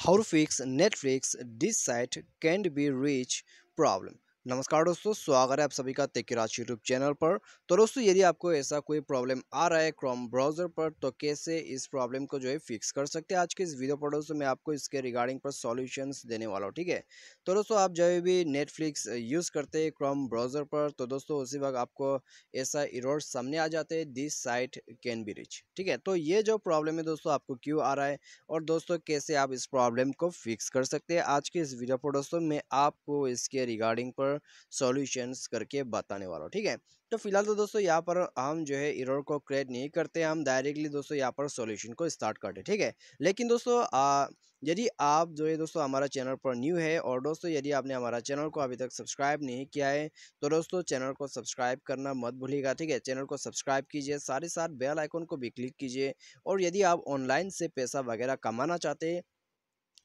How to fix Netflix dish site can't be reach problem। नमस्कार दोस्तों, स्वागत है आप सभी का तेकिराज यूट्यूब चैनल पर। तो दोस्तों, यदि आपको ऐसा कोई प्रॉब्लम आ रहा है क्रोम ब्राउजर पर, तो कैसे इस प्रॉब्लम को जो है फिक्स कर सकते हैं, आज के इस वीडियो पर दोस्तों मैं आपको इसके रिगार्डिंग पर सॉल्यूशंस देने वाला हूँ। ठीक है, तो दोस्तों आप जब भी नेटफ्लिक्स यूज़ करते हैं क्रोम ब्राउजर पर, तो दोस्तों उसी वक्त आपको ऐसा एरर सामने आ जाते हैं, this site can be rich. ठीक है, तो ये जो प्रॉब्लम है दोस्तों आपको क्यों आ रहा है और दोस्तों कैसे आप इस प्रॉब्लम को फिक्स कर सकते हैं, आज के इस वीडियो पर दोस्तों मैं आपको इसके रिगार्डिंग पर सॉल्यूशंस करके बताने वाला हूँ। ठीक है, तो फिलहाल तो दोस्तों यहाँ पर हम जो है एरर को क्रिएट नहीं करते, हम डायरेक्टली दोस्तों यहाँ पर सॉल्यूशन को स्टार्ट करते। ठीक है, लेकिन दोस्तों यदि आप जो है दोस्तों हमारा चैनल पर न्यू है और दोस्तों यदि आपने हमारा चैनल को अभी तक सब्सक्राइब नहीं किया है, तो दोस्तों चैनल को सब्सक्राइब करना मत भूलिएगा। ठीक है, चैनल को सब्सक्राइब कीजिए, साथ ही साथ बेल आइकन को भी क्लिक कीजिए। और यदि आप ऑनलाइन से पैसा वगैरह कमाना चाहते हैं,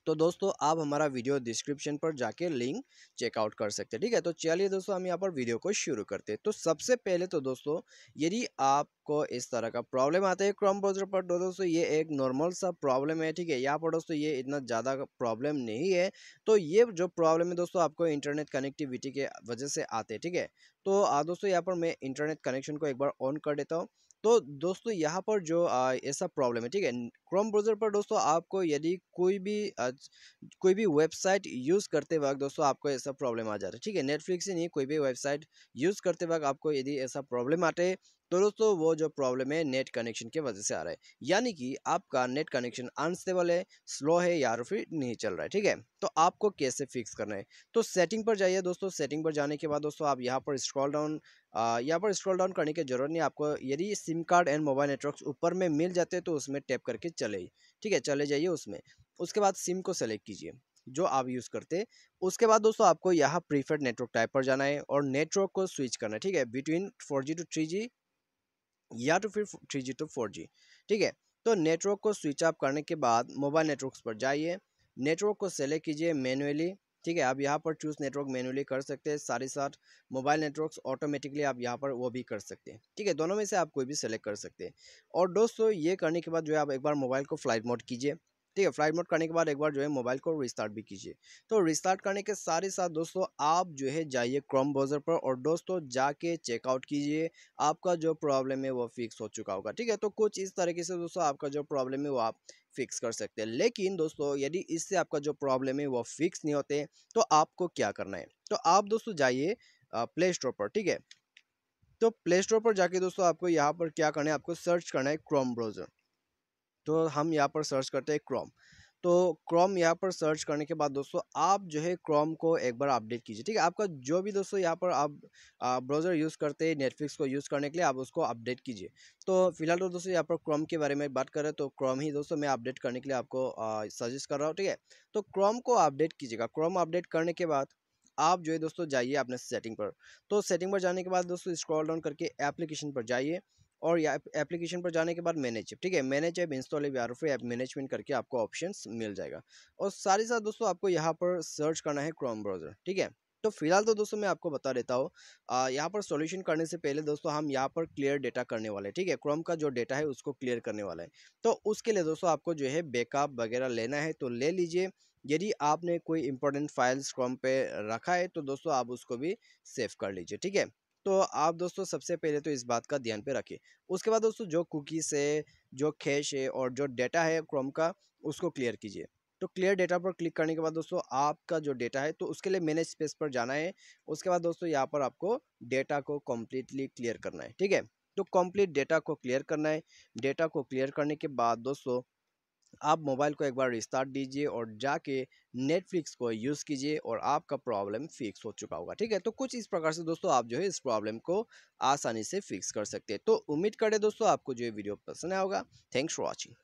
तो दोस्तों आप हमारा वीडियो डिस्क्रिप्शन पर जाके लिंक चेकआउट कर सकते हैं। ठीक है, तो चलिए दोस्तों हम यहाँ पर वीडियो को शुरू करते हैं। तो सबसे पहले तो दोस्तों, यदि आपको इस तरह का प्रॉब्लम आता है क्रोम ब्राउजर पर, तो दोस्तों ये एक नॉर्मल सा प्रॉब्लम है। ठीक है, यहाँ पर दोस्तों ये इतना ज़्यादा प्रॉब्लम नहीं है। तो ये जो प्रॉब्लम है दोस्तों आपको इंटरनेट कनेक्टिविटी के वजह से आते हैं। ठीक है, तो दोस्तों यहाँ पर मैं इंटरनेट कनेक्शन को एक बार ऑन कर देता हूँ। तो दोस्तों यहाँ पर जो ऐसा प्रॉब्लम है, ठीक है, क्रोम ब्राउजर पर दोस्तों आपको यदि कोई भी वेबसाइट यूज़ करते वक्त दोस्तों आपको ऐसा प्रॉब्लम आ जाता है। ठीक है, नेटफ्लिक्स ही नहीं, कोई भी वेबसाइट यूज़ करते वक्त आपको यदि ऐसा प्रॉब्लम आते हैं, तो दोस्तों वो जो प्रॉब्लम है नेट कनेक्शन की वजह से आ रहा है, यानी कि आपका नेट कनेक्शन अनस्टेबल है, स्लो है या फिर नहीं चल रहा है। ठीक है, तो आपको कैसे फिक्स करना है, तो सेटिंग पर जाइए दोस्तों। सेटिंग पर जाने के बाद दोस्तों आप यहाँ पर स्क्रॉल डाउन करने की जरूरत नहीं आपको। यदि SIM card and mobile networks ऊपर में मिल जाते हैं तो उसमें टैप करके चले, ठीक है, चले जाइए उसमें। उसके बाद सिम को सेलेक्ट कीजिए जो आप यूज़ करते हैं। उसके बाद दोस्तों आपको यहाँ प्रीफर्ड नेटवर्क टाइप पर जाना है और नेटवर्क को स्विच करना है। ठीक है, बिटवीन 4G टू 3G या तो फिर 3G टू 4G। ठीक है, तो नेटवर्क को स्विच ऑफ करने के बाद मोबाइल नेटवर्क्स पर जाइए, नेटवर्क को सेलेक्ट कीजिए मैन्युअली। ठीक है, आप यहाँ पर चूज नेटवर्क मैन्युअली कर सकते हैं, साथ ही साथ मोबाइल नेटवर्क्स ऑटोमेटिकली आप यहाँ पर वो भी कर सकते हैं। ठीक है, दोनों में से आप कोई भी सेलेक्ट कर सकते हैं। और दोस्तों ये करने के बाद जो है आप एक बार मोबाइल को फ्लाइट मोड कीजिए। ठीक है, फ्लाइट मोड करने के बाद एक बार जो है मोबाइल को रिस्टार्ट भी कीजिए। तो रिस्टार्ट करने के साथ ही साथ दोस्तों आप जो है जाइए क्रोम ब्राउजर पर और दोस्तों जाके चेकआउट कीजिए, आपका जो प्रॉब्लम है वो फिक्स हो चुका होगा। ठीक है, तो कुछ इस तरीके से दोस्तों आपका जो प्रॉब्लम है वो आप फिक्स कर सकते हैं। लेकिन दोस्तों यदि इससे आपका जो प्रॉब्लम है वो फिक्स नहीं होते, तो आपको क्या करना है, तो आप दोस्तों जाइए प्ले स्टोर पर। ठीक है, तो प्ले स्टोर पर जाके दोस्तों आपको यहाँ पर क्या करना है, आपको सर्च करना है क्रोम ब्राउजर। तो हम यहाँ पर सर्च करते हैं क्रोम। तो क्रोम यहाँ पर सर्च करने के बाद दोस्तों आप जो है क्रोम को एक बार अपडेट कीजिए। ठीक है, आपका जो भी दोस्तों यहाँ पर आप ब्राउज़र यूज़ करते हैं नेटफ्लिक्स को यूज़ करने के लिए, आप उसको अपडेट कीजिए। तो फिलहाल तो दोस्तों यहाँ पर क्रोम के बारे में बात करें तो क्रोम ही दोस्तों मैं अपडेट करने के लिए आपको सजेस्ट कर रहा हूँ। ठीक है, तो क्रोम को अपडेट कीजिएगा। क्रोम अपडेट करने के बाद आप जो है दोस्तों जाइए अपने सेटिंग पर। तो सेटिंग पर जाने के बाद दोस्तों स्क्रॉल डाउन करके एप्लीकेशन पर जाइए और या एप्लीकेशन पर जाने के बाद मैनेज ऐप। ठीक है, मैनेज ऐप इंस्टॉल या फिर ऐप मैनेजमेंट करके आपको ऑप्शंस मिल जाएगा। और साथ ही साथ दोस्तों आपको यहाँ पर सर्च करना है क्रोम ब्राउजर। ठीक है, तो फिलहाल तो दोस्तों मैं आपको बता देता हूँ, यहाँ पर सॉल्यूशन करने से पहले दोस्तों हम यहाँ पर क्लियर डेटा करने वाले हैं। ठीक है, क्रोम का जो डेटा है उसको क्लियर करने वाला है। तो उसके लिए दोस्तों आपको जो है बैकअप वगैरह लेना है तो ले लीजिए। यदि आपने कोई इंपॉर्टेंट फाइल्स क्रोम पे रखा है तो दोस्तों आप उसको भी सेव कर लीजिए। ठीक है, तो आप दोस्तों सबसे पहले तो इस बात का ध्यान पे रखिए। उसके बाद दोस्तों जो कुकीज़ है, जो कैश है और जो डेटा है क्रोम का, उसको क्लियर कीजिए। तो क्लियर डेटा पर क्लिक करने के बाद दोस्तों आपका जो डेटा है तो उसके लिए मैनेज स्पेस पर जाना है। उसके बाद दोस्तों यहाँ पर आपको डेटा को कम्प्लीटली क्लियर करना है। ठीक है, तो कंप्लीट डेटा को क्लियर करना है। डेटा को क्लियर करने के बाद दोस्तों आप मोबाइल को एक बार रिस्टार्ट दीजिए और जाके नेटफ्लिक्स को यूज़ कीजिए और आपका प्रॉब्लम फिक्स हो चुका होगा। ठीक है, तो कुछ इस प्रकार से दोस्तों आप जो है इस प्रॉब्लम को आसानी से फिक्स कर सकते हैं। तो उम्मीद करें दोस्तों आपको जो ये वीडियो पसंद आया होगा। Thanks for watching.